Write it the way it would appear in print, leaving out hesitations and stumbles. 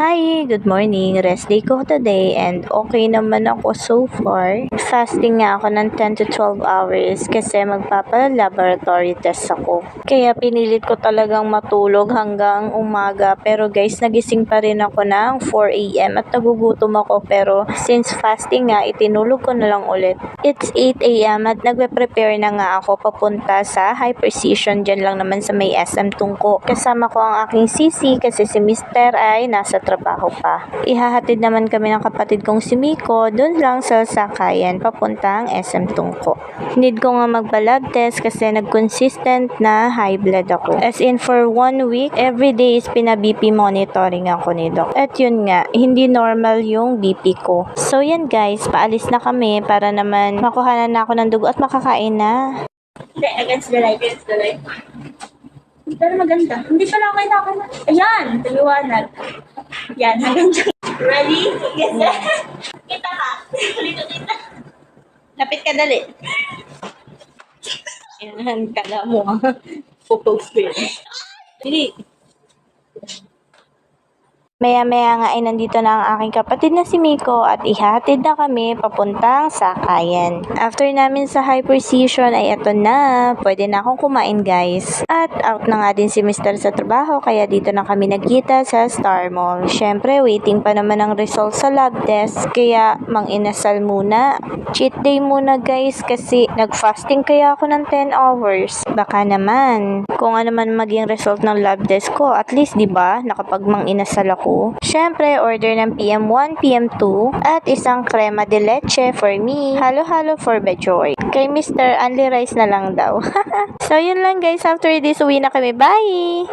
Hi, good morning. Rest day ko today and okay naman ako so far. Fasting nga ako ng 10 to 12 hours kasi magpapa-laboratory test ako. Kaya pinilit ko talagang matulog hanggang umaga pero guys, nagising pa rin ako ng 4 a.m. at nagugutom ako pero since fasting nga, itinulog ko na lang ulit. It's 8 a.m. at nagpe-prepare na nga ako papunta sa High Precision dyan lang naman sa may SM Tungko. Kasama ko ang aking sisi kasi si Mr. ay nasa trabaho pa. Ihahatid naman kami ng kapatid kong si Miko dun lang sa sakayan papuntang SM Tungko. Need ko nga magpa-lab test kasi nag-consistent na high blood ako. As in for 1 week, everyday is pina-BP monitoring ako ni Doc. At yun nga, hindi normal yung BP ko. So yan guys, paalis na kami para naman makuhanan na ako ng dugo at makakain na. Hindi, against the light. Pero maganda. Hindi pala ako kailangan. Ayan! Taliwanag. Yan, hanggang dyan. Ready? Yes, sir. Kita ka. Dito. Lapit ka dali. Yan, kala mo. Pupost ko yun. Dili. Maya-maya nga ay nandito na ang aking kapatid na si Miko at ihatid na kami papuntang sakayan. After namin sa High Precision ay eto na, pwede na akong kumain guys. At out na nga din si Mr. sa trabaho kaya dito na kami nagkita sa Star Mall. Syempre, waiting pa naman ang result sa lab test kaya mang-inasal muna. Cheat day muna guys kasi nag-fasting kaya ako ng 10 hours. Baka naman, kung ano man maging result ng lab test ko, at least 'di ba nakapag mang-inasal ako. Syempre, order ng PM1, PM2 at isang crema de leche for me. Halo-halo for Bejoy. Kay Mr. Only rice na lang daw. So, yun lang guys. After this, uwi na kami. Bye!